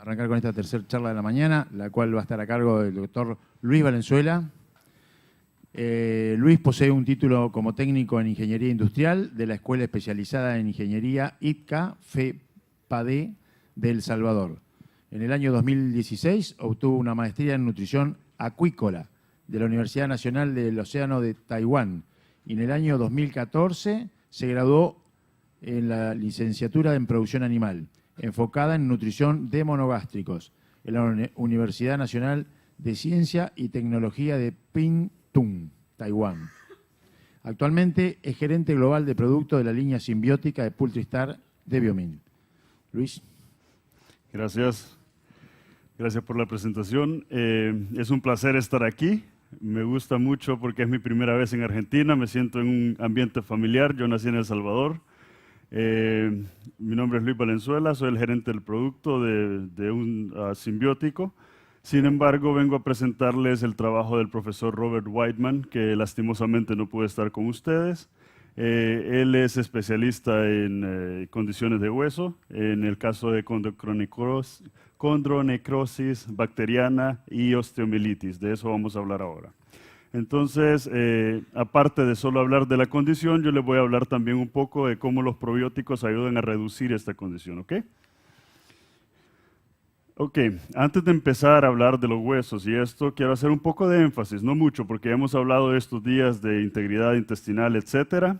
arrancar con esta tercera charla de la mañana, la cual va a estar a cargo del doctor Luis Valenzuela. Luis posee un título como técnico en Ingeniería Industrial de la Escuela Especializada en Ingeniería ITCA FEPADE de El Salvador. En el año 2016 obtuvo una maestría en Nutrición Acuícola de la Universidad Nacional del Océano de Taiwán. Y en el año 2014 se graduó en la licenciatura en Producción Animal, enfocada en nutrición de monogástricos, en la Universidad Nacional de Ciencia y Tecnología de Pingtung, Taiwán. Actualmente es gerente global de producto de la línea simbiótica de Poultry-Star de Biomil. Luis. Gracias. Gracias por la presentación. Es un placer estar aquí. Me gusta mucho porque es mi primera vez en Argentina. Me siento en un ambiente familiar. Yo nací en El Salvador. Mi nombre es Luis Valenzuela. Soy el gerente del producto de un simbiótico. Sin embargo, vengo a presentarles el trabajo del profesor Robert Whiteman, que lastimosamente no puede estar con ustedes. Él es especialista en condiciones de hueso, en el caso de condronecrosis bacteriana y osteomielitis. De eso vamos a hablar ahora. Entonces, aparte de solo hablar de la condición, yo les voy a hablar también un poco de cómo los probióticos ayudan a reducir esta condición, ¿ok? Ok, antes de empezar a hablar de los huesos y esto, quiero hacer un poco de énfasis, no mucho, porque hemos hablado estos días de integridad intestinal, etcétera,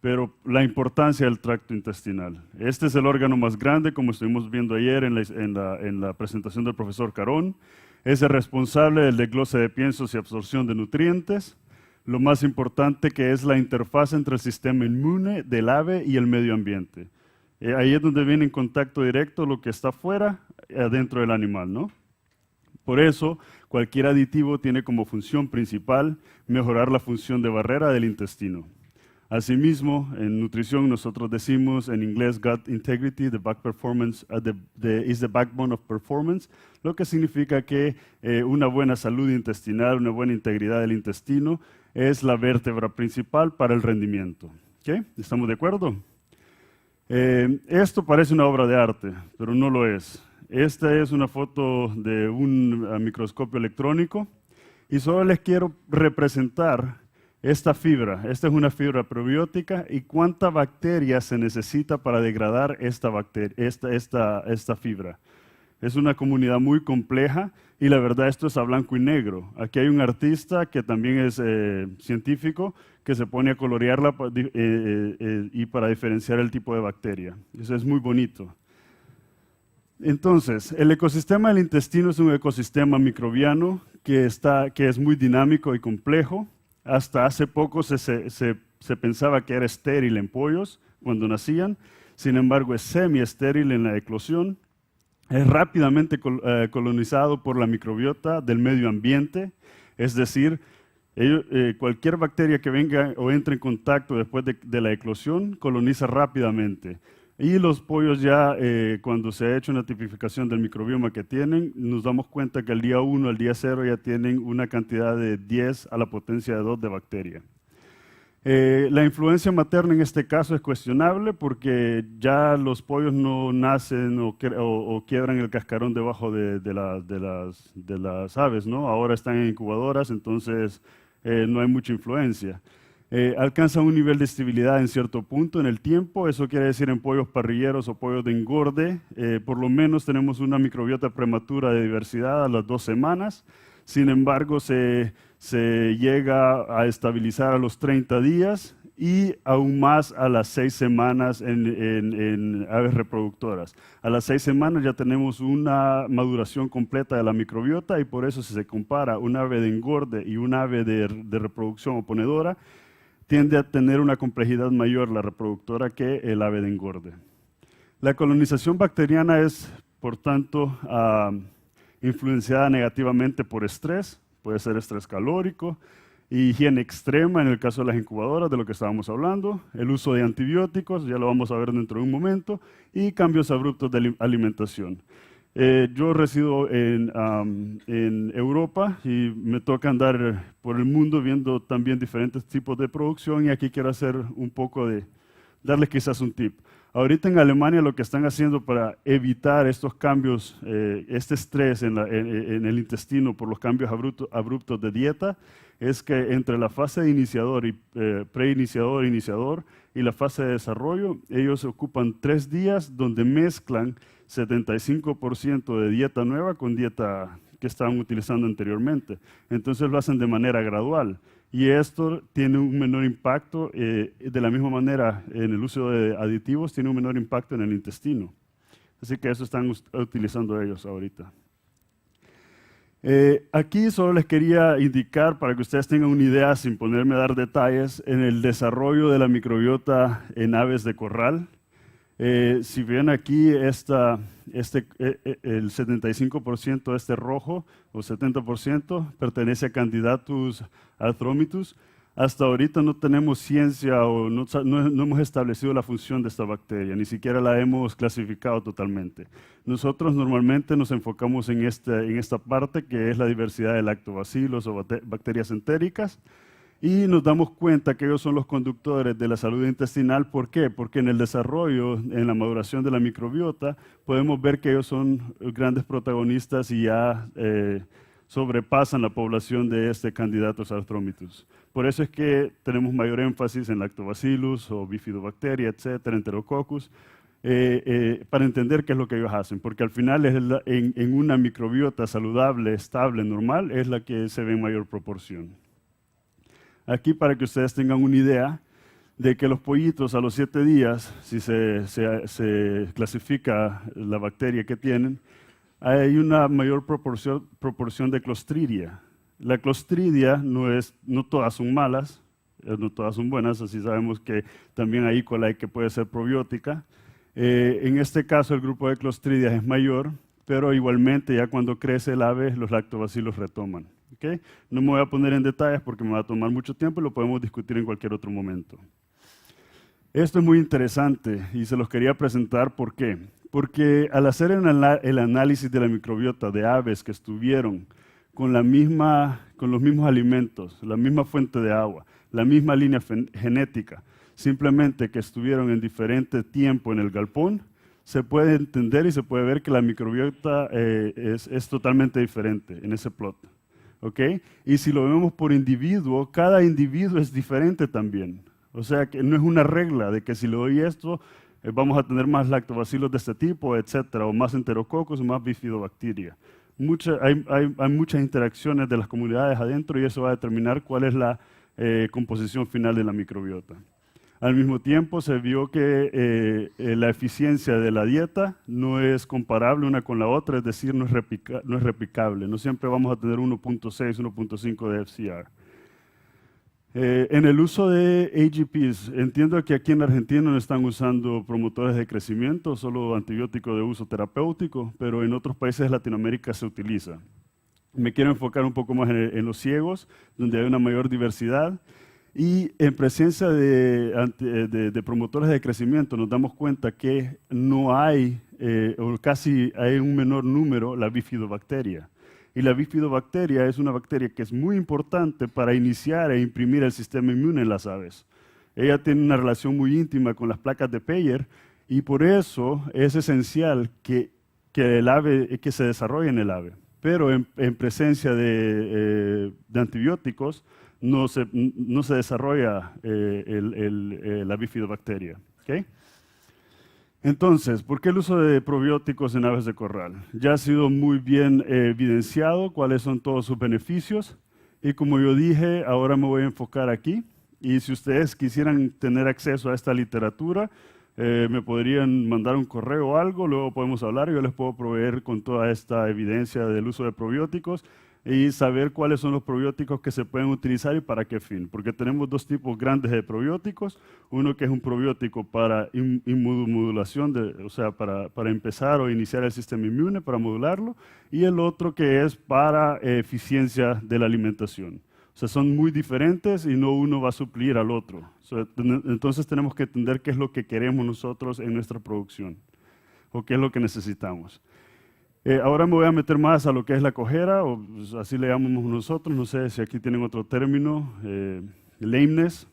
pero la importancia del tracto intestinal. Este es el órgano más grande, como estuvimos viendo ayer en la presentación del profesor Carón. Es el responsable del desglose de piensos y absorción de nutrientes. Lo más importante que es la interfaz entre el sistema inmune del ave y el medio ambiente. Ahí es donde viene en contacto directo lo que está afuera, adentro del animal, ¿no? Por eso, cualquier aditivo tiene como función principal mejorar la función de barrera del intestino. Asimismo, en nutrición nosotros decimos en inglés gut integrity, the is the backbone of performance, lo que significa que una buena salud intestinal, una buena integridad del intestino es la vértebra principal para el rendimiento. ¿Okay? ¿Estamos de acuerdo? Esto parece una obra de arte, pero no lo es. Esta es una foto de un microscopio electrónico y solo les quiero representar esta fibra. Esta es una fibra probiótica y cuánta bacteria se necesita para degradar esta fibra. Es una comunidad muy compleja y la verdad esto es a blanco y negro. Aquí hay un artista que también es científico que se pone a colorearla y para diferenciar el tipo de bacteria. Eso es muy bonito. Entonces, el ecosistema del intestino es un ecosistema microbiano que es muy dinámico y complejo. Hasta hace poco se pensaba que era estéril en pollos cuando nacían. Sin embargo, es semiestéril en la eclosión. Es rápidamente colonizado por la microbiota del medio ambiente, es decir, cualquier bacteria que venga o entre en contacto después de la eclosión coloniza rápidamente. Y los pollos ya, cuando se ha hecho una tipificación del microbioma que tienen, nos damos cuenta que al día 1, al día 0 ya tienen una cantidad de 10 a la potencia de 2 de bacteria. La influencia materna en este caso es cuestionable porque ya los pollos no nacen o quiebran el cascarón debajo de las aves, ¿no? Ahora están en incubadoras, entonces no hay mucha influencia. Alcanzan un nivel de estabilidad en cierto punto en el tiempo, eso quiere decir en pollos parrilleros o pollos de engorde, por lo menos tenemos una microbiota prematura de diversidad a las 2 semanas, sin embargo se llega a estabilizar a los 30 días y aún más a las 6 semanas en aves reproductoras. A las 6 semanas ya tenemos una maduración completa de la microbiota y por eso si se compara un ave de engorde y un ave de reproducción o ponedora, tiende a tener una complejidad mayor la reproductora que el ave de engorde. La colonización bacteriana es, por tanto, influenciada negativamente por estrés, puede ser estrés calórico, higiene extrema en el caso de las incubadoras, de lo que estábamos hablando, el uso de antibióticos, ya lo vamos a ver dentro de un momento, y cambios abruptos de alimentación. Yo resido en Europa y me toca andar por el mundo viendo también diferentes tipos de producción y aquí quiero hacer un poco de, darles quizás un tip. Ahorita en Alemania lo que están haciendo para evitar estos cambios, este estrés en el intestino por los cambios abruptos de dieta, es que entre la fase de iniciador y preiniciador, iniciador y la fase de desarrollo, ellos ocupan 3 días donde mezclan 75% de dieta nueva con dieta que estaban utilizando anteriormente. Entonces lo hacen de manera gradual. Y esto tiene un menor impacto, de la misma manera en el uso de aditivos, tiene un menor impacto en el intestino. Así que eso están utilizando ellos ahorita. Aquí solo les quería indicar, para que ustedes tengan una idea, sin ponerme a dar detalles, en el desarrollo de la microbiota en aves de corral. Si ven aquí el 75% de este rojo, o 70%, pertenece a Candidatus arthromitus. Hasta ahorita no tenemos ciencia o no hemos establecido la función de esta bacteria, ni siquiera la hemos clasificado totalmente. Nosotros normalmente nos enfocamos en esta parte que es la diversidad de lactobacilos o bacterias entéricas. Y nos damos cuenta que ellos son los conductores de la salud intestinal. ¿Por qué? Porque en el desarrollo, en la maduración de la microbiota, podemos ver que ellos son grandes protagonistas y ya sobrepasan la población de este Candidatus arthromitus. Por eso es que tenemos mayor énfasis en lactobacillus o bifidobacteria, etcétera, enterococcus, para entender qué es lo que ellos hacen. Porque al final en una microbiota saludable, estable, normal, es la que se ve en mayor proporción. Aquí para que ustedes tengan una idea de que los pollitos a los 7 días, si se clasifica la bacteria que tienen, hay una mayor proporción de Clostridia. La Clostridia no todas son malas, no todas son buenas, así sabemos que también hay E. coli que puede ser probiótica. En este caso el grupo de Clostridias es mayor, pero igualmente ya cuando crece el ave los lactobacilos retoman. ¿Okay? No me voy a poner en detalles porque me va a tomar mucho tiempo y lo podemos discutir en cualquier otro momento. Esto es muy interesante y se los quería presentar. ¿Por qué? Porque al hacer el análisis de la microbiota de aves que estuvieron con los mismos alimentos, la misma fuente de agua, la misma línea genética, simplemente que estuvieron en diferente tiempo en el galpón, se puede entender y se puede ver que la microbiota es totalmente diferente en ese plot. ¿Okay? Y si lo vemos por individuo, cada individuo es diferente también. O sea que no es una regla de que si le doy esto, vamos a tener más lactobacilos de este tipo, etcétera, o más enterococos o más bifidobacteria. Hay muchas interacciones de las comunidades adentro y eso va a determinar cuál es la composición final de la microbiota. Al mismo tiempo se vio que la eficiencia de la dieta no es comparable una con la otra, es decir, no es replicable. No siempre vamos a tener 1.6, 1.5 de FCR. En el uso de AGPs, entiendo que aquí en Argentina no están usando promotores de crecimiento, solo antibióticos de uso terapéutico, pero en otros países de Latinoamérica se utiliza. Me quiero enfocar un poco más en los ciegos, donde hay una mayor diversidad. Y en presencia de promotores de crecimiento nos damos cuenta que no hay, o casi hay un menor número, la bifidobacteria. Y la bifidobacteria es una bacteria que es muy importante para iniciar e imprimir el sistema inmune en las aves. Ella tiene una relación muy íntima con las placas de Peyer y por eso es esencial que se desarrolle en el ave. Pero en presencia de antibióticos, no se desarrolla la bifidobacteria. ¿Okay? Entonces, ¿por qué el uso de probióticos en aves de corral? Ya ha sido muy bien evidenciado cuáles son todos sus beneficios y como yo dije, ahora me voy a enfocar aquí y si ustedes quisieran tener acceso a esta literatura, me podrían mandar un correo o algo, luego podemos hablar, yo les puedo proveer con toda esta evidencia del uso de probióticos y saber cuáles son los probióticos que se pueden utilizar y para qué fin. Porque tenemos 2 tipos grandes de probióticos. Uno que es un probiótico para inmunomodulación, o sea, para empezar o iniciar el sistema inmune, para modularlo. Y el otro que es para eficiencia de la alimentación. O sea, son muy diferentes y no uno va a suplir al otro. O sea, entonces tenemos que entender qué es lo que queremos nosotros en nuestra producción o qué es lo que necesitamos. Ahora me voy a meter más a lo que es la cojera, o pues, así le llamamos nosotros, no sé si aquí tienen otro término, lameness.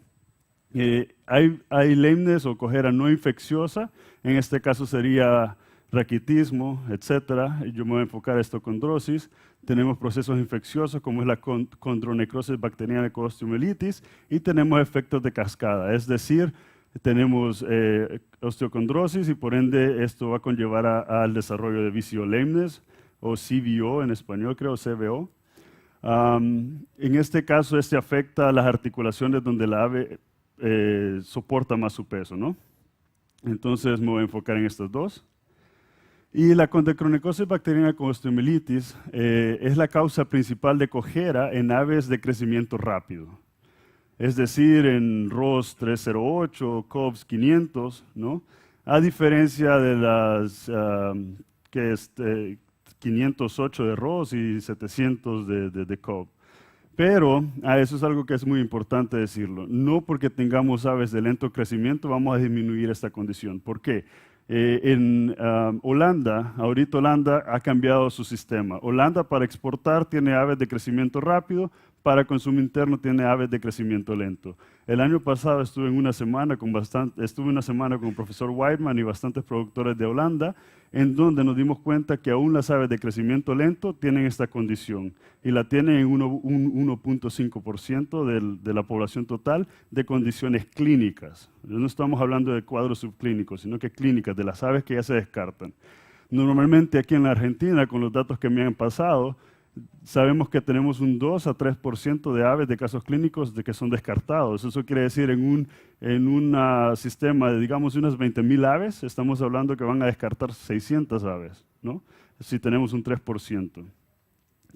Hay Leibniz o cojera no infecciosa, en este caso sería raquitismo, etcétera. Yo me voy a enfocar en estocondrosis. Tenemos procesos infecciosos como es la condronecrosis bacteriana con osteomielitis y tenemos efectos de cascada, es decir, tenemos osteocondrosis y por ende esto va a conllevar al desarrollo de vicio Leibniz o CVO en español, creo, CVO. En este caso, este afecta a las articulaciones donde la ave soporta más su peso, ¿no? Entonces me voy a enfocar en estos dos. Y la condrocronecosis bacteriana con osteomielitis es la causa principal de cojera en aves de crecimiento rápido. Es decir, en ROS 308, COBS 500, ¿no? A diferencia de las 508 de ROS y 700 de COB. Pero eso es algo que es muy importante decirlo. No porque tengamos aves de lento crecimiento vamos a disminuir esta condición. ¿Por qué? En Holanda, ahorita Holanda ha cambiado su sistema. Holanda para exportar tiene aves de crecimiento rápido, para consumo interno tiene aves de crecimiento lento. El año pasado estuve una semana con el profesor Whiteman y bastantes productores de Holanda, en donde nos dimos cuenta que aún las aves de crecimiento lento tienen esta condición y la tienen en un 1.5% de la población total de condiciones clínicas. No estamos hablando de cuadros subclínicos, sino que clínicas, de las aves que ya se descartan. Normalmente aquí en la Argentina, con los datos que me han pasado, sabemos que tenemos un 2 a 3% de aves de casos clínicos de que son descartados. Eso quiere decir en un sistema de, digamos, unas 20.000 aves, estamos hablando que van a descartar 600 aves, ¿no? Si tenemos un 3%.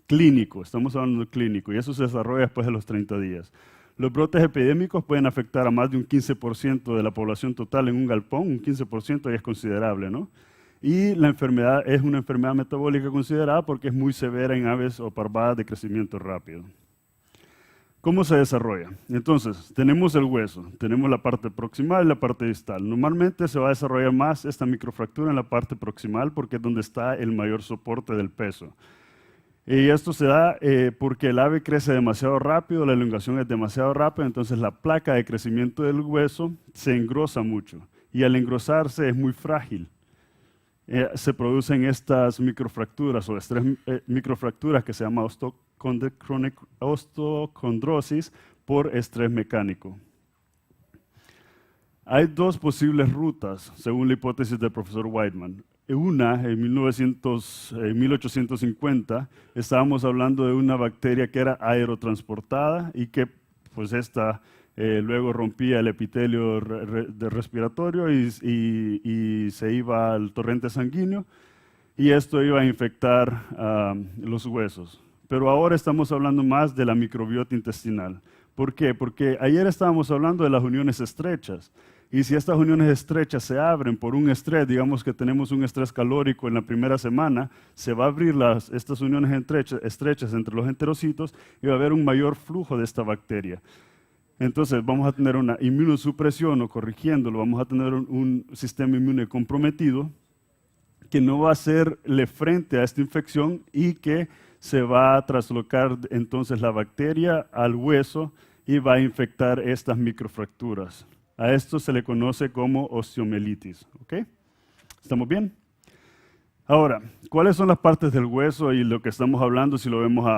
Clínico, estamos hablando de clínico, y eso se desarrolla después de los 30 días. Los brotes epidémicos pueden afectar a más de un 15% de la población total en un galpón, un 15% ya es considerable, ¿no? Y la enfermedad es una enfermedad metabólica considerada porque es muy severa en aves o parvadas de crecimiento rápido. ¿Cómo se desarrolla? Entonces, tenemos el hueso, tenemos la parte proximal y la parte distal. Normalmente se va a desarrollar más esta microfractura en la parte proximal porque es donde está el mayor soporte del peso. Y esto se da porque el ave crece demasiado rápido, la elongación es demasiado rápida, entonces la placa de crecimiento del hueso se engrosa mucho y al engrosarse es muy frágil. Se producen estas microfracturas o microfracturas que se llama osteocondrosis por estrés mecánico. Hay dos posibles rutas, según la hipótesis del profesor Whiteman. Una, en 1850, estábamos hablando de una bacteria que era aerotransportada y que pues esta luego rompía el epitelio respiratorio y se iba al torrente sanguíneo y esto iba a infectar los huesos. Pero ahora estamos hablando más de la microbiota intestinal. ¿Por qué? Porque ayer estábamos hablando de las uniones estrechas. Y si estas uniones estrechas se abren por un estrés, digamos que tenemos un estrés calórico en la primera semana, se va a abrir estas uniones estrechas entre los enterocitos y va a haber un mayor flujo de esta bacteria. Entonces vamos a tener una inmunosupresión o corrigiéndolo, vamos a tener un sistema inmune comprometido que no va a hacerle frente a esta infección y que se va a traslocar entonces la bacteria al hueso y va a infectar estas microfracturas. A esto se le conoce como osteomielitis. ¿Okay? ¿Estamos bien? Ahora, ¿cuáles son las partes del hueso y lo que estamos hablando si lo vemos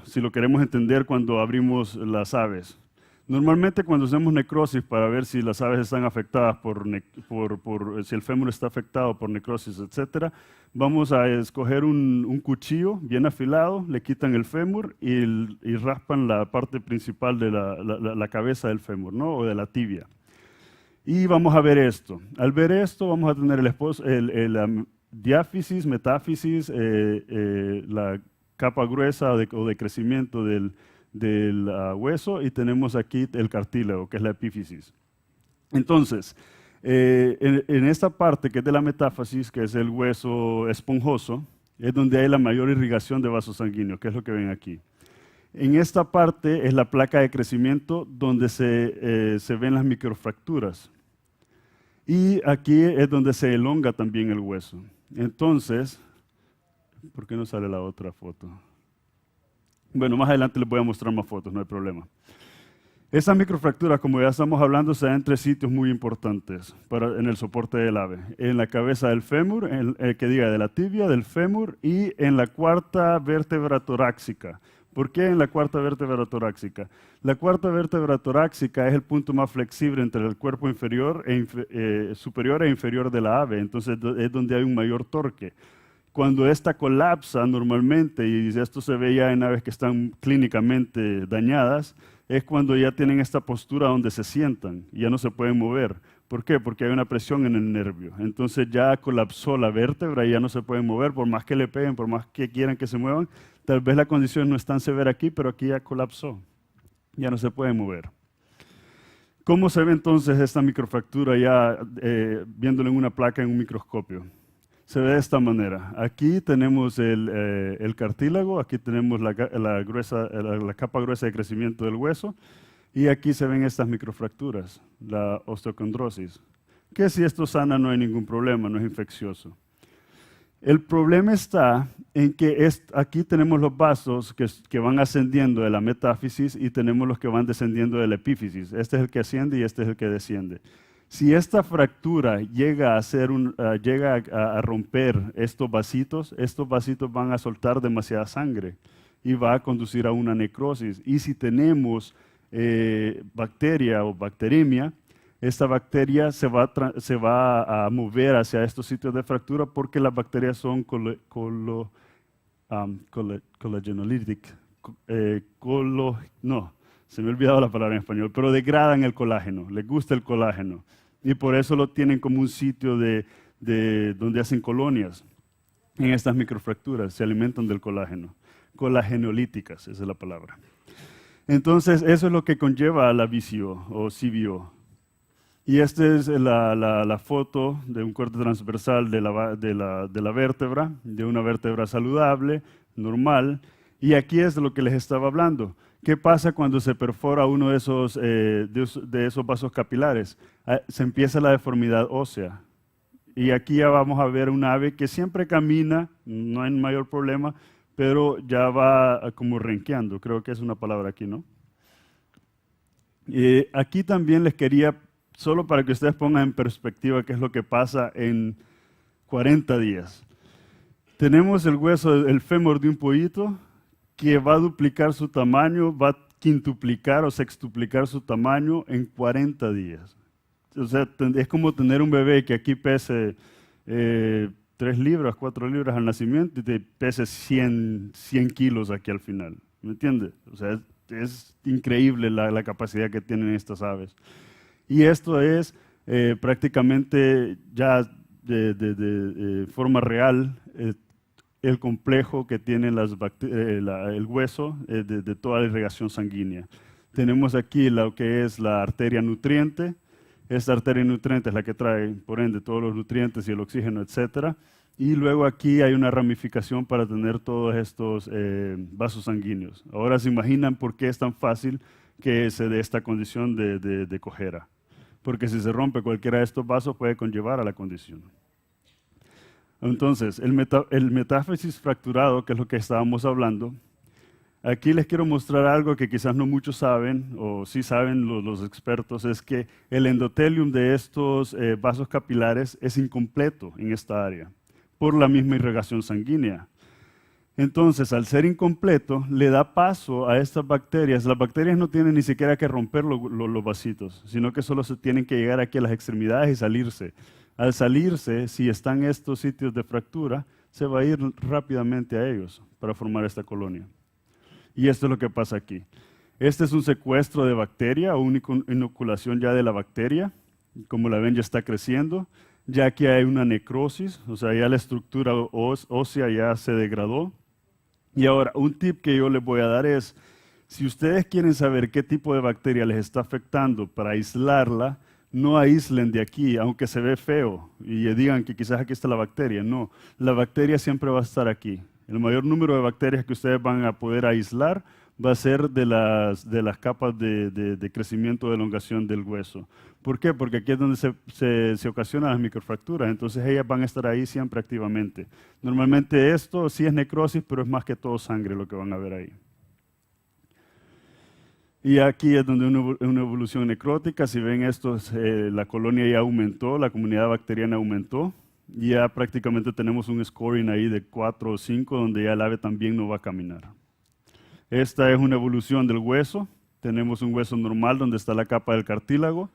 si lo queremos entender cuando abrimos las aves? Normalmente cuando hacemos necrosis para ver si las aves están afectadas si el fémur está afectado por necrosis, etc., vamos a escoger un cuchillo bien afilado, le quitan el fémur y raspan la parte principal de la cabeza del fémur, ¿no? O de la tibia. Y vamos a ver esto. Al ver esto vamos a tener la diáfisis, metáfisis, la capa gruesa o de crecimiento del hueso y tenemos aquí el cartílago, que es la epífisis. Entonces, en esta parte que es de la metáfisis, que es el hueso esponjoso, es donde hay la mayor irrigación de vasos sanguíneos, que es lo que ven aquí. En esta parte es la placa de crecimiento donde se ven las microfracturas. Y aquí es donde se elonga también el hueso. Entonces, ¿por qué no sale la otra foto? Bueno, más adelante les voy a mostrar más fotos, no hay problema. Esa microfractura, como ya estamos hablando, se da en 3 sitios muy importantes en el soporte del ave. En la cabeza del fémur, de la tibia, del fémur, y en la cuarta vértebra torácica. ¿Por qué en la cuarta vértebra torácica? La cuarta vértebra torácica es el punto más flexible entre el cuerpo superior e inferior de la ave, entonces es donde hay un mayor torque. Cuando esta colapsa normalmente, y esto se ve ya en aves que están clínicamente dañadas, es cuando ya tienen esta postura donde se sientan y ya no se pueden mover. ¿Por qué? Porque hay una presión en el nervio. Entonces ya colapsó la vértebra y ya no se pueden mover, por más que le peguen, por más que quieran que se muevan. Tal vez la condición no es tan severa aquí, pero aquí ya colapsó. Ya no se pueden mover. ¿Cómo se ve entonces esta microfractura ya viéndolo en una placa en un microscopio? Se ve de esta manera. Aquí tenemos el cartílago, aquí tenemos la capa gruesa de crecimiento del hueso, y aquí se ven estas microfracturas, la osteocondrosis, que si esto sana no hay ningún problema, no es infeccioso. El problema está en que aquí tenemos los vasos que van ascendiendo de la metáfisis y tenemos los que van descendiendo de la epífisis. Este es el que asciende y este es el que desciende. Si esta fractura llega a romper estos vasitos van a soltar demasiada sangre y va a conducir a una necrosis. Y si tenemos bacteria o bacteremia, esta bacteria se va a mover hacia estos sitios de fractura porque las bacterias son collagenolíticas. No, se me ha olvidado la palabra en español, pero degradan el colágeno, les gusta el colágeno. Y por eso lo tienen como un sitio donde hacen colonias en estas microfracturas, se alimentan del colágeno. Colagenolíticas, esa es la palabra. Entonces, eso es lo que conlleva a la VCO o CVO. Y esta es la foto de un corte transversal de la vértebra, de una vértebra saludable, normal. Y aquí es de lo que les estaba hablando. ¿Qué pasa cuando se perfora uno de esos vasos capilares? Se empieza la deformidad ósea. Y aquí ya vamos a ver un ave que siempre camina, no hay mayor problema, pero ya va como renqueando. Creo que es una palabra aquí, ¿no? Aquí también les quería, solo para que ustedes pongan en perspectiva qué es lo que pasa en 40 días. Tenemos el hueso, el fémur de un pollito, que va a duplicar su tamaño, va a quintuplicar o sextuplicar su tamaño en 40 días. O sea, es como tener un bebé que aquí pese 3 libras, 4 libras al nacimiento y te pese 100 kilos aquí al final. ¿Me entiendes? O sea, es increíble la capacidad que tienen estas aves. Y esto es prácticamente ya de forma real el complejo que tiene el hueso de toda la irrigación sanguínea. Tenemos aquí lo que es la arteria nutriente. Esta arteria nutriente es la que trae, por ende, todos los nutrientes y el oxígeno, etc. Y luego aquí hay una ramificación para tener todos estos vasos sanguíneos. Ahora se imaginan por qué es tan fácil que se dé esta condición de cojera. Porque si se rompe cualquiera de estos vasos puede conllevar a la condición. Entonces, el metáfisis fracturado, que es lo que estábamos hablando, aquí les quiero mostrar algo que quizás no muchos saben, o sí saben los expertos, es que el endotelium de estos vasos capilares es incompleto en esta área, por la misma irrigación sanguínea. Entonces, al ser incompleto, le da paso a estas bacterias. Las bacterias no tienen ni siquiera que romper los vasitos, sino que solo se tienen que llegar aquí a las extremidades y salirse. Al salirse, si están estos sitios de fractura, se va a ir rápidamente a ellos para formar esta colonia. Y esto es lo que pasa aquí. Este es un secuestro de bacteria o una inoculación ya de la bacteria. Como la ven, ya está creciendo. Ya aquí hay una necrosis, o sea, ya la estructura ósea ya se degradó. Y ahora, un tip que yo les voy a dar es, si ustedes quieren saber qué tipo de bacteria les está afectando para aislarla, no aíslen de aquí, aunque se ve feo y digan que quizás aquí está la bacteria. No, la bacteria siempre va a estar aquí. El mayor número de bacterias que ustedes van a poder aislar va a ser de las capas de crecimiento, de elongación del hueso. ¿Por qué? Porque aquí es donde se ocasionan las microfracturas, entonces ellas van a estar ahí siempre activamente. Normalmente esto sí es necrosis, pero es más que todo sangre lo que van a ver ahí. Y aquí es donde una evolución necrótica. Si ven esto, la colonia ya aumentó, la comunidad bacteriana aumentó. Y ya prácticamente tenemos un scoring ahí de 4 o 5, donde ya el ave también no va a caminar. Esta es una evolución del hueso. Tenemos un hueso normal donde está la capa del cartílago.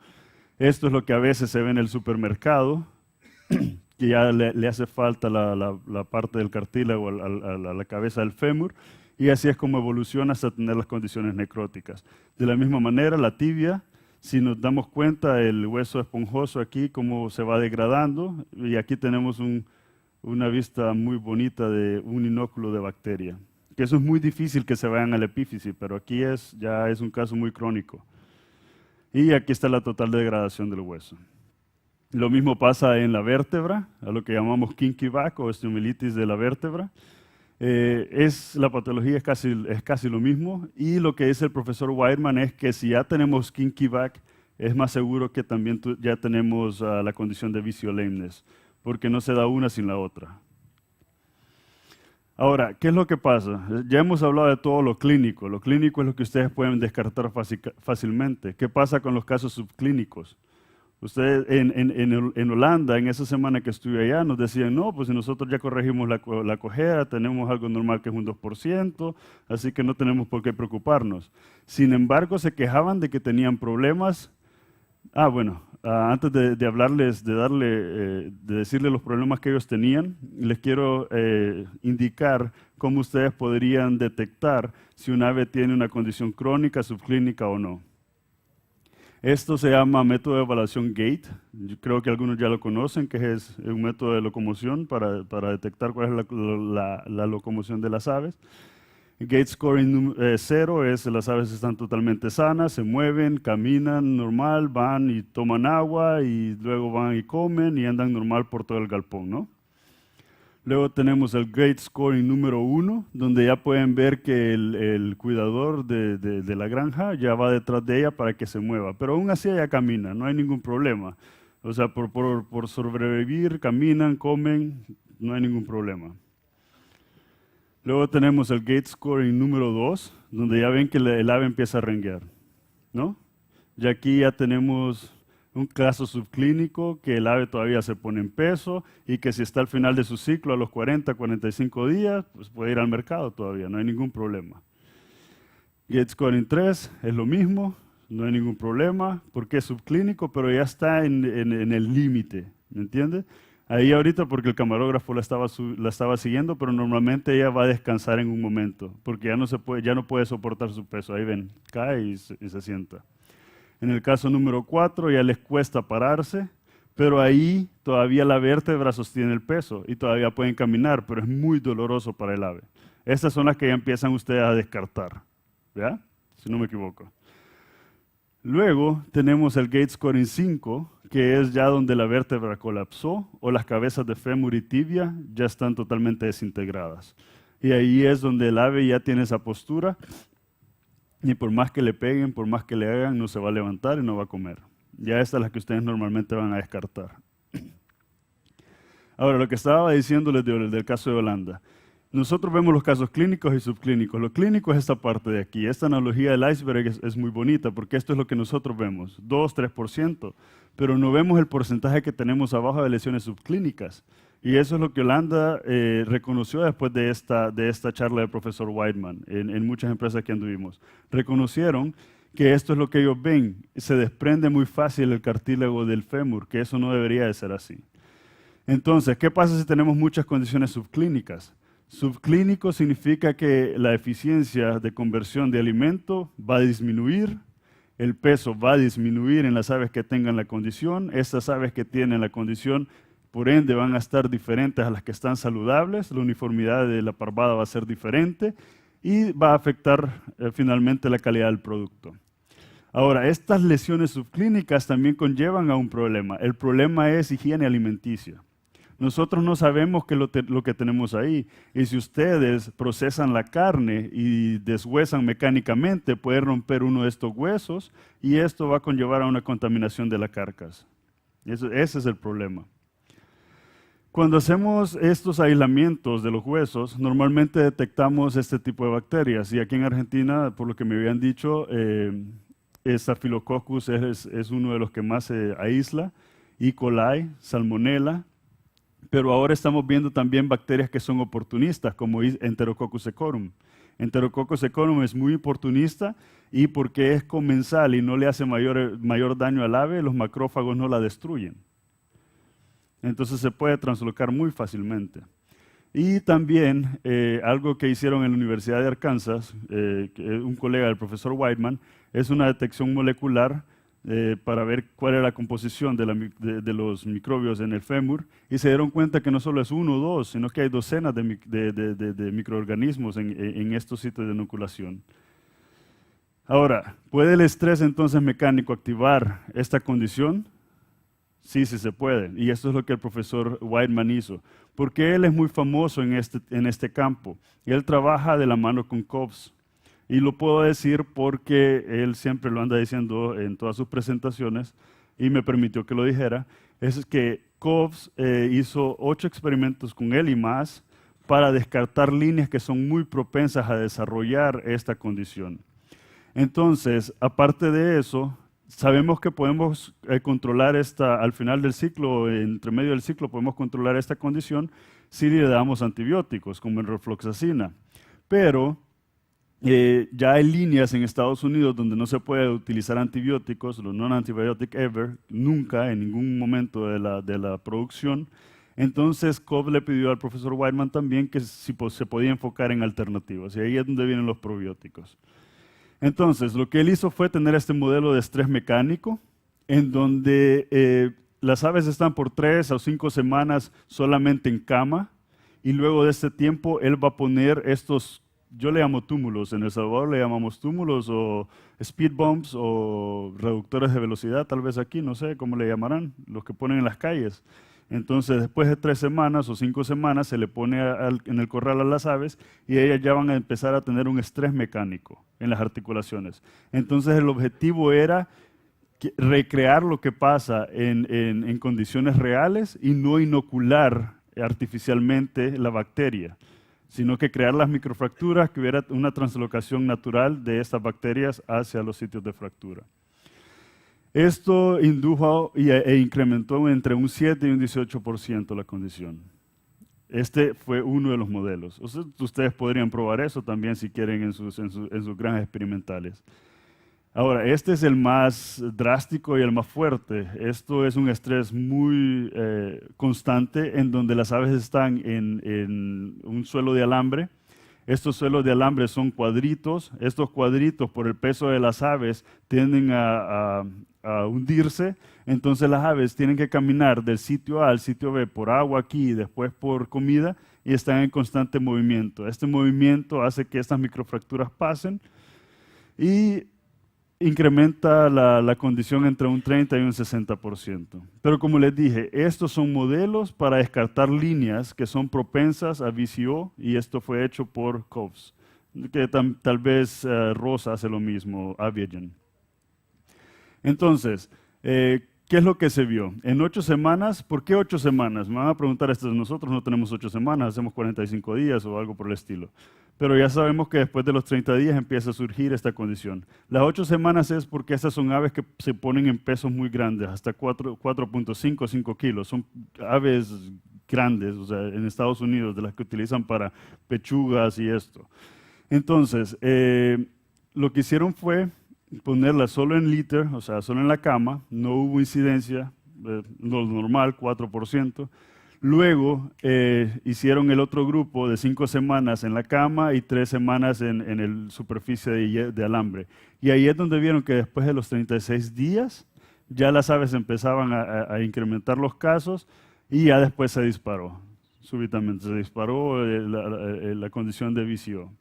Esto es lo que a veces se ve en el supermercado, que ya le hace falta la parte del cartílago a la cabeza del fémur. Y así es como evoluciona hasta tener las condiciones necróticas. De la misma manera, la tibia, si nos damos cuenta, el hueso esponjoso aquí, cómo se va degradando, y aquí tenemos una vista muy bonita de un inóculo de bacteria. Que eso es muy difícil que se vayan a la epífisis, pero aquí ya es un caso muy crónico. Y aquí está la total degradación del hueso. Lo mismo pasa en la vértebra, a lo que llamamos kinky back o osteomelitis de la vértebra. La patología es casi lo mismo, y lo que dice el profesor Weidman es que si ya tenemos kinky back, es más seguro que también ya tenemos la condición de vicio lameness, porque no se da una sin la otra. Ahora, ¿qué es lo que pasa? Ya hemos hablado de todo lo clínico. Lo clínico es lo que ustedes pueden descartar fácilmente. ¿Qué pasa con los casos subclínicos? Ustedes en Holanda, en esa semana que estuve allá, nos decían, no, pues si nosotros ya corregimos la cojera, tenemos algo normal que es un 2%, así que no tenemos por qué preocuparnos. Sin embargo, se quejaban de que tenían problemas. Antes de hablarles, de decirles los problemas que ellos tenían, les quiero indicar cómo ustedes podrían detectar si un ave tiene una condición crónica, subclínica o no. Esto se llama método de evaluación GATE. Yo creo que algunos ya lo conocen, que es un método de locomoción para detectar cuál es la locomoción de las aves. Gate scoring 0 es las aves están totalmente sanas, se mueven, caminan normal, van y toman agua y luego van y comen y andan normal por todo el galpón, ¿no? Luego tenemos el Gate scoring número 1, donde ya pueden ver que el cuidador de la granja ya va detrás de ella para que se mueva, pero aún así ella camina, no hay ningún problema. O sea, por sobrevivir, caminan, comen, no hay ningún problema. Luego tenemos el Gate scoring número 2, donde ya ven que el ave empieza a renguear, ¿no? Y aquí ya tenemos un caso subclínico, que el ave todavía se pone en peso y que si está al final de su ciclo a los 40, 45 días, pues puede ir al mercado todavía, no hay ningún problema. Gate scoring 3 es lo mismo, no hay ningún problema, porque es subclínico, pero ya está en el límite, ¿me entiende? Ahí ahorita porque el camarógrafo la estaba siguiendo, pero normalmente ella va a descansar en un momento, porque ya no puede soportar su peso. Ahí ven, cae y se sienta. En el caso número 4 ya les cuesta pararse, pero ahí todavía la vértebra sostiene el peso y todavía pueden caminar, pero es muy doloroso para el ave. Estas son las que ya empiezan ustedes a descartar, ¿ya? Si no me equivoco. Luego tenemos el Gate scoring 5, que es ya donde la vértebra colapsó o las cabezas de fémur y tibia ya están totalmente desintegradas. Y ahí es donde el ave ya tiene esa postura y por más que le peguen, por más que le hagan, no se va a levantar y no va a comer. Ya esta es la que ustedes normalmente van a descartar. Ahora, lo que estaba diciéndoles del caso de Holanda. Nosotros vemos los casos clínicos y subclínicos. Lo clínico es esta parte de aquí. Esta analogía del iceberg es muy bonita porque esto es lo que nosotros vemos, 2-3%, pero no vemos el porcentaje que tenemos abajo de lesiones subclínicas. Y eso es lo que Holanda reconoció después de esta charla del profesor Weidman en muchas empresas que anduvimos. Reconocieron que esto es lo que ellos ven. Se desprende muy fácil el cartílago del fémur, que eso no debería de ser así. Entonces, ¿qué pasa si tenemos muchas condiciones subclínicas? Subclínico significa que la eficiencia de conversión de alimento va a disminuir, el peso va a disminuir en las aves que tengan la condición, estas aves que tienen la condición, por ende, van a estar diferentes a las que están saludables, la uniformidad de la parvada va a ser diferente y va a afectar finalmente la calidad del producto. Ahora, estas lesiones subclínicas también conllevan a un problema. El problema es higiene alimenticia. Nosotros no sabemos qué es lo que tenemos ahí. Y si ustedes procesan la carne y deshuesan mecánicamente, puede romper uno de estos huesos y esto va a conllevar a una contaminación de la carcasa. Ese es el problema. Cuando hacemos estos aislamientos de los huesos, normalmente detectamos este tipo de bacterias. Y aquí en Argentina, por lo que me habían dicho, Staphylococcus es uno de los que más se aísla, E. coli, Salmonella, pero ahora estamos viendo también bacterias que son oportunistas, como Enterococcus secorum. Enterococcus secorum es muy oportunista y porque es comensal y no le hace mayor daño al ave, los macrófagos no la destruyen. Entonces se puede translocar muy fácilmente. Y también algo que hicieron en la Universidad de Arkansas, un colega del profesor Whiteman, es una detección molecular para ver cuál era la composición de los microbios en el fémur, y se dieron cuenta que no solo es uno o dos, sino que hay docenas de microorganismos en estos sitios de inoculación. Ahora, ¿puede el estrés entonces mecánico activar esta condición? Sí, sí se puede, y esto es lo que el profesor Whiteman hizo, porque él es muy famoso en este campo. Él trabaja de la mano con Cobbs, y lo puedo decir porque él siempre lo anda diciendo en todas sus presentaciones, y me permitió que lo dijera, es que Cobbs hizo 8 experimentos con él y más para descartar líneas que son muy propensas a desarrollar esta condición. Entonces, aparte de eso, sabemos que podemos controlar al final del ciclo, entre medio del ciclo, podemos controlar esta condición si le damos antibióticos, como en rofloxacina. Pero ya hay líneas en Estados Unidos donde no se puede utilizar antibióticos, los non-antibiotic ever, nunca, en ningún momento de la producción. Entonces, Cobb le pidió al profesor Whiteman también que si se podía enfocar en alternativas, y ahí es donde vienen los probióticos. Entonces, lo que él hizo fue tener este modelo de estrés mecánico, en donde las aves están por 3 o 5 semanas solamente en cama, y luego de este tiempo él va a poner estos, yo le llamo túmulos, en El Salvador le llamamos túmulos o speed bumps o reductores de velocidad, tal vez aquí, no sé cómo le llamarán, los que ponen en las calles. Entonces, después de 3 semanas o 5 semanas, se le pone en el corral a las aves y ellas ya van a empezar a tener un estrés mecánico en las articulaciones. Entonces, el objetivo era recrear lo que pasa en condiciones reales y no inocular artificialmente la bacteria, sino que crear las microfracturas, que hubiera una translocación natural de estas bacterias hacia los sitios de fractura. Esto indujo e incrementó entre un 7 y un 18% la condición. Este fue uno de los modelos. Ustedes podrían probar eso también si quieren en sus granjas experimentales. Ahora, este es el más drástico y el más fuerte. Esto es un estrés muy constante en donde las aves están en un suelo de alambre. Estos suelos de alambre son cuadritos. Estos cuadritos, por el peso de las aves, tienden a hundirse. Entonces las aves tienen que caminar del sitio A al sitio B por agua aquí y después por comida y están en constante movimiento. Este movimiento hace que estas microfracturas pasen y incrementa la condición entre un 30 y un 60%. Pero como les dije, estos son modelos para descartar líneas que son propensas a VCO y esto fue hecho por Cobbs, que tal vez Rosa hace lo mismo, Aviagen. Entonces, ¿qué es lo que se vio? En 8 semanas, ¿por qué 8 semanas? Me van a preguntar esto, nosotros no tenemos 8 semanas, hacemos 45 días o algo por el estilo. Pero ya sabemos que después de los 30 días empieza a surgir esta condición. Las 8 semanas es porque estas son aves que se ponen en pesos muy grandes, hasta 4.5 o 5 kilos. Son aves grandes, o sea, en Estados Unidos, de las que utilizan para pechugas y esto. Entonces, lo que hicieron fue ponerla solo en litter, o sea, solo en la cama, no hubo incidencia, lo normal, 4%. Luego hicieron el otro grupo de 5 semanas en la cama y 3 semanas en el superficie de alambre. Y ahí es donde vieron que después de los 36 días ya las aves empezaban a incrementar los casos y ya después se disparó, súbitamente se disparó la condición de VCO.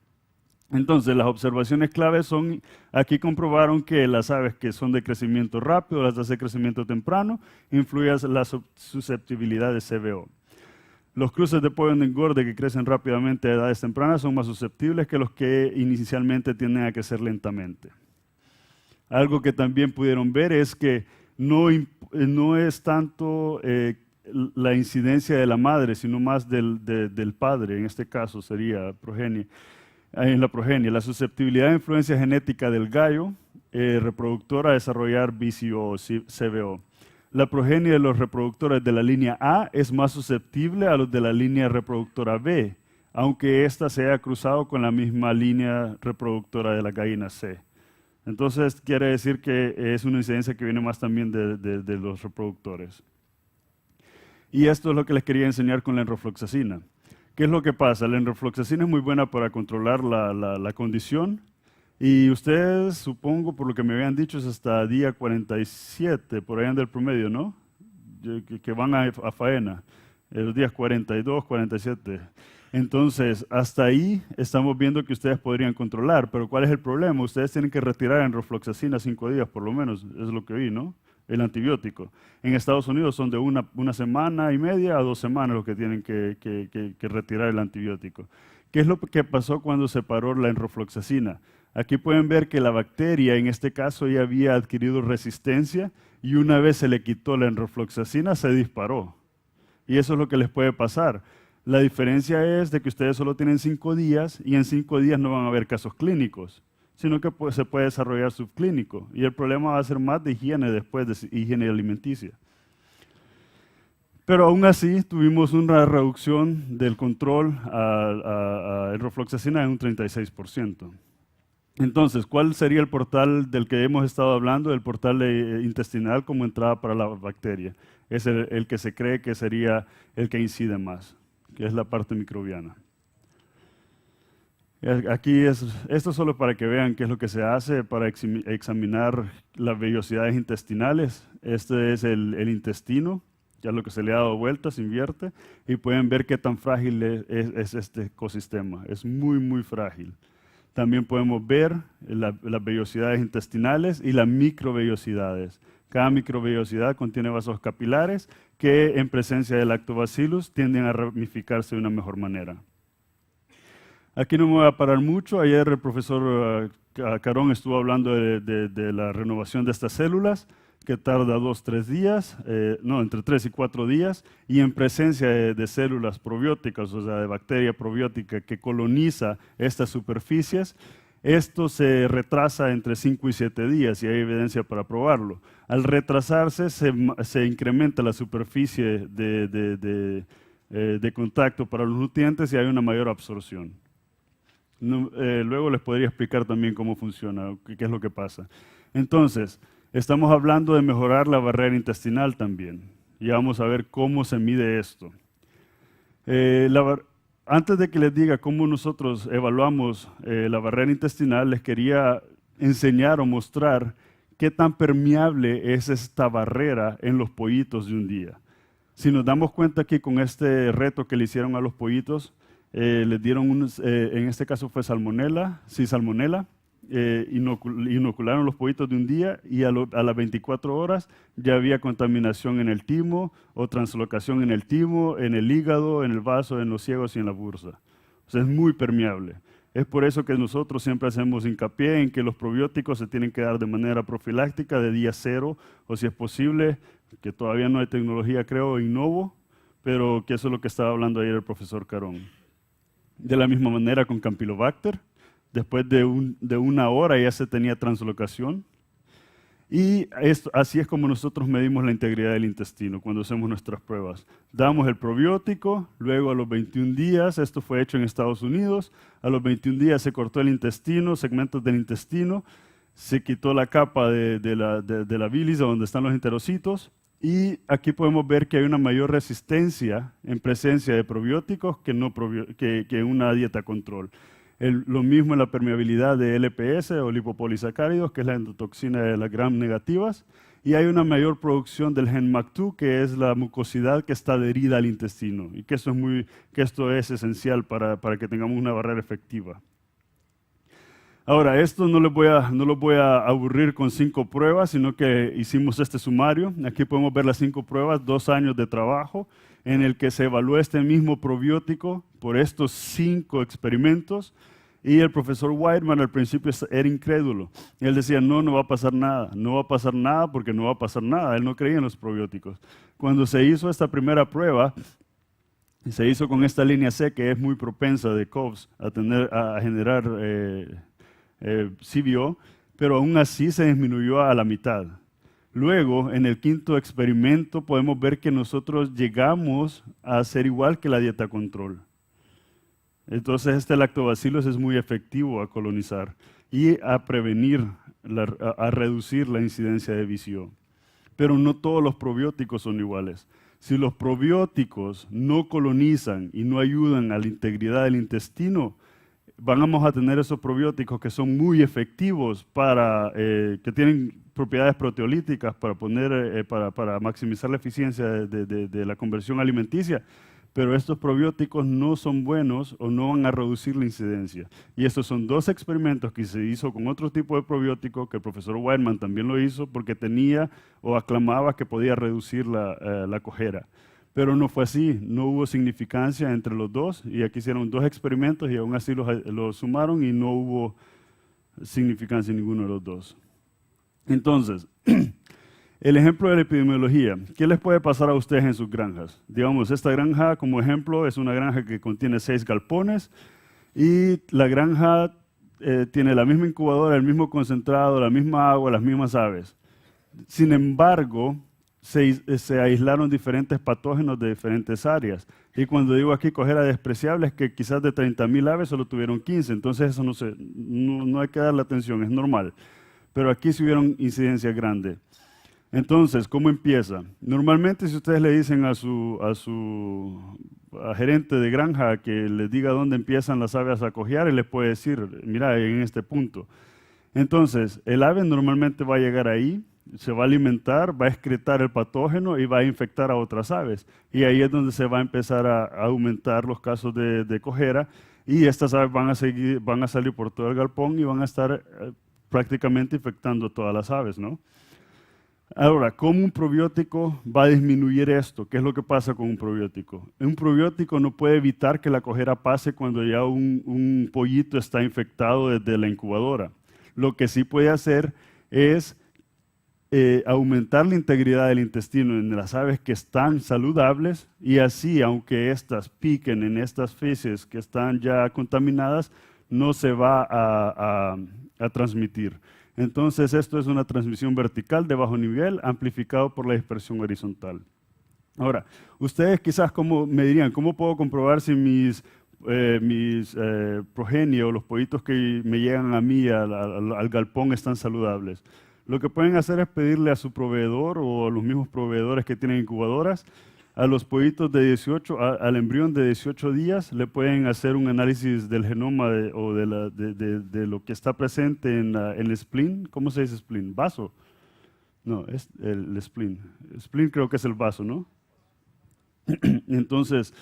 Entonces, las observaciones claves son, aquí comprobaron que las aves que son de crecimiento rápido, las de crecimiento temprano, influyen la susceptibilidad de CBO. Los cruces de pollo de engorde que crecen rápidamente a edades tempranas son más susceptibles que los que inicialmente tienden a crecer lentamente. Algo que también pudieron ver es que no es tanto la incidencia de la madre, sino más del padre, en este caso sería progenie. En la progenie, la susceptibilidad de influencia genética del gallo reproductor a desarrollar VCO o CBO. La progenie de los reproductores de la línea A es más susceptible a los de la línea reproductora B, aunque ésta se haya cruzado con la misma línea reproductora de la gallina C. Entonces quiere decir que es una incidencia que viene más también de los reproductores. Y esto es lo que les quería enseñar con la enrofloxacina. ¿Qué es lo que pasa? La enrofloxacina es muy buena para controlar la condición y ustedes, supongo, por lo que me habían dicho, es hasta día 47, por ahí anda el promedio, ¿no? Que van a faena, los días 42, 47. Entonces, hasta ahí estamos viendo que ustedes podrían controlar, pero ¿cuál es el problema? Ustedes tienen que retirar enrofloxacina 5 días, por lo menos, es lo que vi, ¿no? El antibiótico. En Estados Unidos son de una semana y media a 2 semanas los que tienen que retirar el antibiótico. ¿Qué es lo que pasó cuando se paró la enrofloxacina? Aquí pueden ver que la bacteria, en este caso, ya había adquirido resistencia y una vez se le quitó la enrofloxacina, se disparó. Y eso es lo que les puede pasar. La diferencia es de que ustedes solo tienen 5 días y en 5 días no van a haber casos clínicos, sino que se puede desarrollar subclínico. Y el problema va a ser más de higiene después, de higiene alimenticia. Pero aún así tuvimos una reducción del control a enrofloxacina en un 36%. Entonces, ¿cuál sería el portal del que hemos estado hablando? El portal intestinal como entrada para la bacteria. Es el que se cree que sería el que incide más, que es la parte microbiana. Aquí esto solo para que vean qué es lo que se hace para examinar las vellosidades intestinales. Este es el intestino, ya lo que se le ha dado vueltas, se invierte, y pueden ver qué tan frágil es este ecosistema. Es muy, muy frágil. También podemos ver las vellosidades intestinales y las microvellosidades. Cada microvellosidad contiene vasos capilares que en presencia del lactobacillus tienden a ramificarse de una mejor manera. Aquí no me voy a parar mucho. Ayer el profesor Carón estuvo hablando de la renovación de estas células, que tarda 2-3 días, entre 3 y 4 días, y en presencia de células probióticas, o sea, de bacteria probiótica que coloniza estas superficies, esto se retrasa entre 5 y 7 días y hay evidencia para probarlo. Al retrasarse se incrementa la superficie de contacto para los nutrientes y hay una mayor absorción. Luego les podría explicar también cómo funciona, qué es lo que pasa. Entonces, estamos hablando de mejorar la barrera intestinal también. Y vamos a ver cómo se mide esto. Antes de que les diga cómo nosotros evaluamos la barrera intestinal, les quería enseñar o mostrar qué tan permeable es esta barrera en los pollitos de un día. Si nos damos cuenta que con este reto que le hicieron a los pollitos, les dieron, en este caso fue salmonela, inocularon los pollitos de un día y a las 24 horas ya había contaminación en el timo o translocación en el timo, en el hígado, en el vaso, en los ciegos y en la bursa. O sea, es muy permeable. Es por eso que nosotros siempre hacemos hincapié en que los probióticos se tienen que dar de manera profiláctica de día 0 o si es posible, que todavía no hay tecnología creo in novo, pero que eso es lo que estaba hablando ayer el profesor Carón. De la misma manera con Campylobacter. Después de 1 hora ya se tenía translocación. Y así es como nosotros medimos la integridad del intestino cuando hacemos nuestras pruebas. Damos el probiótico, luego a los 21 días, esto fue hecho en Estados Unidos, a los 21 días se cortó el intestino, segmentos del intestino, se quitó la capa de la bilis donde están los enterocitos y aquí podemos ver que hay una mayor resistencia en presencia de probióticos que en una dieta control. Lo mismo en la permeabilidad de LPS o lipopolisacáridos, que es la endotoxina de las gram negativas, y hay una mayor producción del gen MAC2, que es la mucosidad que está adherida al intestino, y que esto es esencial para que tengamos una barrera efectiva. Ahora, esto no los voy a aburrir con 5 pruebas, sino que hicimos este sumario. Aquí podemos ver las 5 pruebas, 2 años de trabajo, en el que se evaluó este mismo probiótico por estos 5 experimentos. Y el profesor Whiteman al principio era incrédulo. Él decía, no va a pasar nada, no va a pasar nada porque no va a pasar nada. Él no creía en los probióticos. Cuando se hizo esta primera prueba, se hizo con esta línea C que es muy propensa de COVS a generar CBO, pero aún así se disminuyó a la mitad. Luego, en el quinto experimento, podemos ver que nosotros llegamos a ser igual que la dieta control. Entonces, este lactobacillus es muy efectivo a colonizar y a prevenir, a reducir la incidencia de VCO. Pero no todos los probióticos son iguales. Si los probióticos no colonizan y no ayudan a la integridad del intestino, vamos a tener esos probióticos que son muy efectivos que tienen propiedades proteolíticas para maximizar la eficiencia de la conversión alimenticia, pero estos probióticos no son buenos o no van a reducir la incidencia. Y estos son dos experimentos que se hizo con otro tipo de probiótico, que el profesor Whiteman también lo hizo porque tenía o aclamaba que podía reducir la cojera. Pero no fue así, no hubo significancia entre los dos, y aquí hicieron dos experimentos y aún así los sumaron y no hubo significancia en ninguno de los dos. Entonces, el ejemplo de la epidemiología, ¿qué les puede pasar a ustedes en sus granjas? Digamos, esta granja, como ejemplo, es una granja que contiene 6 galpones y la granja tiene la misma incubadora, el mismo concentrado, la misma agua, las mismas aves. Sin embargo, se aislaron diferentes patógenos de diferentes áreas. Y cuando digo aquí cojera despreciable es que quizás de 30,000 aves solo tuvieron 15, entonces eso no hay que darle atención, es normal. Pero aquí sí hubieron incidencias grandes. Entonces, ¿cómo empieza? Normalmente si ustedes le dicen a su gerente de granja que les diga dónde empiezan las aves a cojear, él les puede decir, mira, en este punto. Entonces, el ave normalmente va a llegar ahí, se va a alimentar, va a excretar el patógeno y va a infectar a otras aves. Y ahí es donde se va a empezar a aumentar los casos de cojera y estas aves van a salir por todo el galpón y van a estar prácticamente infectando a todas las aves, ¿no? Ahora, ¿cómo un probiótico va a disminuir esto? ¿Qué es lo que pasa con un probiótico? Un probiótico no puede evitar que la cojera pase cuando ya un pollito está infectado desde la incubadora. Lo que sí puede hacer es aumentar la integridad del intestino en las aves que están saludables y así, aunque éstas piquen en estas feces que están ya contaminadas, no se va a transmitir. Entonces, esto es una transmisión vertical de bajo nivel amplificado por la dispersión horizontal. Ahora, ustedes quizás me dirían, ¿cómo puedo comprobar si mis progenies o los pollitos que me llegan a mí al galpón están saludables? Lo que pueden hacer es pedirle a su proveedor o a los mismos proveedores que tienen incubadoras, a los pollitos al embrión de 18 días, le pueden hacer un análisis del genoma de lo que está presente en el spleen. ¿Cómo se dice spleen? ¿Vaso? No, es el spleen. Spleen creo que es el vaso, ¿no? Entonces,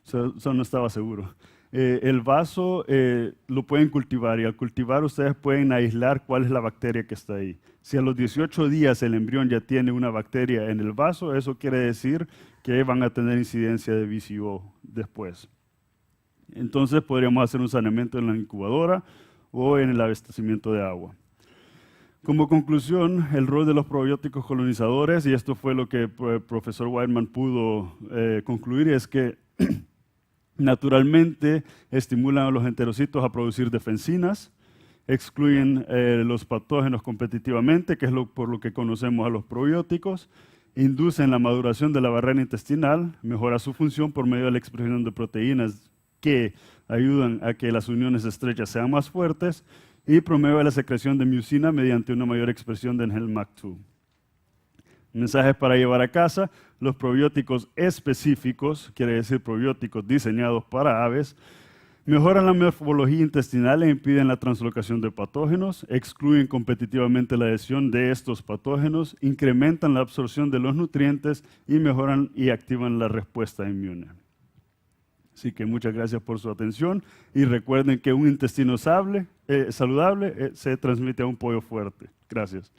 eso no estaba seguro. El vaso lo pueden cultivar y al cultivar ustedes pueden aislar cuál es la bacteria que está ahí. Si a los 18 días el embrión ya tiene una bacteria en el vaso, eso quiere decir que van a tener incidencia de VCO después. Entonces podríamos hacer un saneamiento en la incubadora o en el abastecimiento de agua. Como conclusión, el rol de los probióticos colonizadores, y esto fue lo que el profesor Whiteman pudo concluir, es que naturalmente estimulan a los enterocitos a producir defensinas, excluyen los patógenos competitivamente, que es por lo que conocemos a los probióticos, inducen la maduración de la barrera intestinal, mejora su función por medio de la expresión de proteínas que ayudan a que las uniones estrechas sean más fuertes y promueve la secreción de mucina mediante una mayor expresión de HELMAC2. Mensajes para llevar a casa: los probióticos específicos, quiere decir probióticos diseñados para aves, mejoran la morfología intestinal e impiden la translocación de patógenos, excluyen competitivamente la adhesión de estos patógenos, incrementan la absorción de los nutrientes y mejoran y activan la respuesta inmune. Así que muchas gracias por su atención y recuerden que un intestino saludable se transmite a un pollo fuerte. Gracias.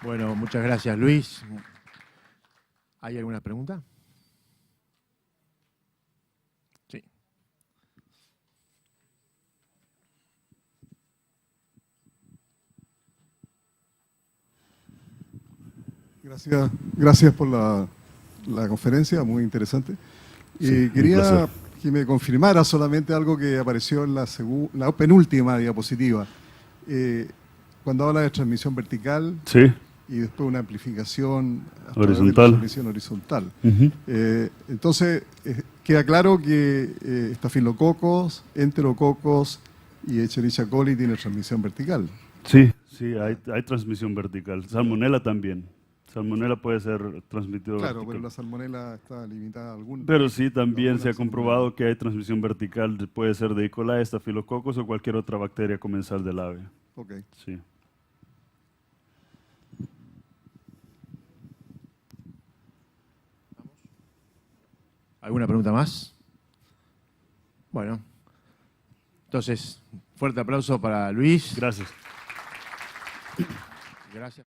Bueno, muchas gracias, Luis. ¿Hay alguna pregunta? Sí. Gracias por la conferencia, muy interesante. Sí, Quería un placer. que me confirmara solamente algo que apareció en la penúltima diapositiva. Cuando habla de transmisión vertical Sí, y después una amplificación a través de la horizontal. transmisión horizontal. Ujú. Entonces, queda claro que estafilococos, enterococos y Escherichia coli tienen transmisión vertical. Sí, sí, hay transmisión vertical. Salmonella también. Salmonella puede ser transmitido Claro, vertical. pero la salmonela está limitada a algún... Pero sí, también se ha alguna comprobado que hay transmisión vertical, puede ser de E. coli, estafilococos o cualquier otra bacteria comensal del ave. Ok. Sí. ¿Alguna pregunta más? Bueno, entonces, fuerte aplauso para Luis. Gracias. Gracias.